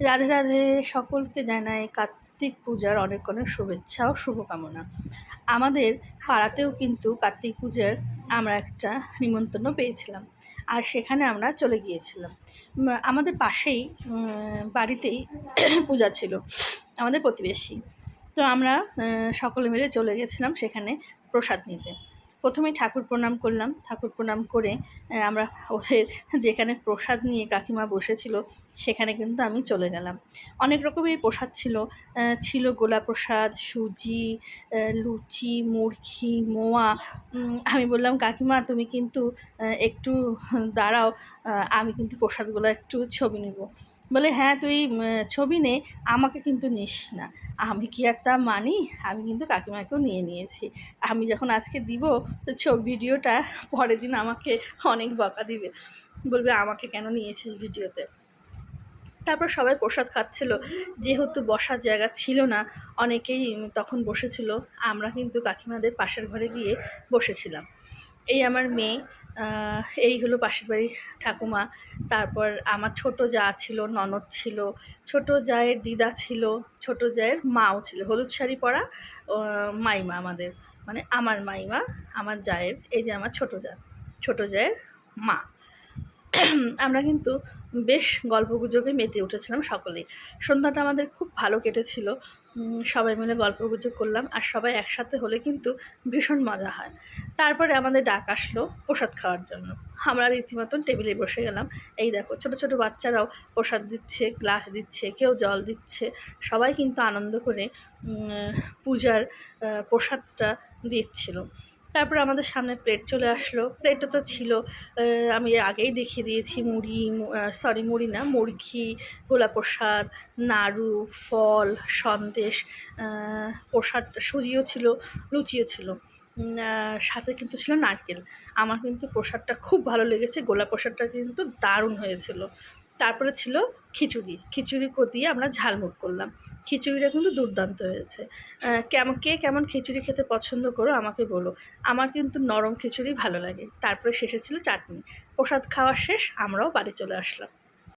রাধে রাধে, সকলকে জানাই কার্তিক পূজার অনেক অনেক শুভেচ্ছা ও শুভকামনা। আমাদের পাড়াতেও কিন্তু কার্তিক পূজার আমরা একটা নিমন্ত্রণ পেয়েছিলাম, আর সেখানে আমরা চলে গিয়েছিলাম। আমাদের পাশেই বাড়িতেই পূজা ছিল, আমাদের প্রতিবেশী। তো আমরা সকলে মিলে চলে গেছিলাম সেখানে প্রসাদ নিতে। প্রথমেই ঠাকুর প্রণাম করলাম। ঠাকুর প্রণাম করে আমরা ওদের যেখানে প্রসাদ নিয়ে কাকিমা বসেছিল সেখানে কিন্তু আমি চলে গেলাম। অনেক রকমের প্রসাদ ছিল। ছিল গোলা প্রসাদ, সুজি, লুচি, মুরগি, মোয়া। আমি বললাম, কাকিমা তুমি কিন্তু একটু দাঁড়াও, আমি কিন্তু প্রসাদগুলো একটু ছবি নেব। বলে, হ্যাঁ তুই ছবি নে, আমাকে কিন্তু নিস না। আমি কি আর তা মানি? আমি কিন্তু কাকিমাকেও নিয়ে নিয়েছি। আমি যখন আজকে দিব তো ভিডিওটা পরের দিন আমাকে অনেক বকা দিবে, বলবে আমাকে কেন নিয়েছিস ভিডিওতে। তারপর সবাই প্রসাদ খাচ্ছিল। যেহেতু বসার জায়গা ছিল না, অনেকেই তখন বসেছিল। আমরা কিন্তু কাকিমাদের পাশের ঘরে গিয়ে বসেছিলাম। এই আমার মেয়ে, এই হলো পাশের বাড়ির ঠাকুমা। তারপর আমার ছোট জা ছিল, ননদ ছিল, ছোট জায়ের দিদা ছিল, ছোট জায়ের মাও ছিল, হলুদ শাড়ি পরা মাইমা আমাদের, মানে আমার মাইমা, আমার জায়ের, এই যে আমার ছোট জায়ের মা। আমরা কিন্তু বেশ গল্পগুজবে মেতে উঠেছিলাম সকলেই। সন্ধ্যাটা আমাদের খুব ভালো কেটেছিল। সবাই মিলে গল্পগুজব করলাম, আর সবাই একসাথে হলে কিন্তু ভীষণ মজা হয়। তারপরে আমাদের ডাক আসলো প্রসাদ খাওয়ার জন্য। আমরা রীতিমতন টেবিলে বসে গেলাম। এই দেখো, ছোট ছোট বাচ্চারাও প্রসাদ দিচ্ছে, গ্লাস দিচ্ছে, কেউ জল দিচ্ছে। সবাই কিন্তু আনন্দ করে পূজার প্রসাদটা দিচ্ছিল। তারপরে আমাদের সামনে প্লেট চলে আসলো। প্লেটে তো ছিল, আমি আগেই দেখিয়ে দিয়েছি, মুড়ি না, মুরগি, গোলা প্রসাদ, নাড়ু, ফল, সন্দেশ, প্রসাদ, সুজিও ছিল, লুচিও ছিল, সাথে কিন্তু ছিল নারকেল। আমার কিন্তু প্রসাদটা খুব ভালো লেগেছে, গোলা প্রসাদটা কিন্তু দারুণ হয়েছিল। তারপরে ছিল খিচুড়ি দিয়ে আমরা ঝালমুখ করলাম। খিচুড়িটা কিন্তু দুর্দান্ত হয়েছে। কে কেমন খিচুড়ি খেতে পছন্দ করো আমাকে বলো। আমার কিন্তু নরম খিচুড়ি ভালো লাগে। তারপরে শেষে ছিল চাটনি। প্রসাদ খাওয়া শেষ, আমরাও বাড়ি চলে আসলাম।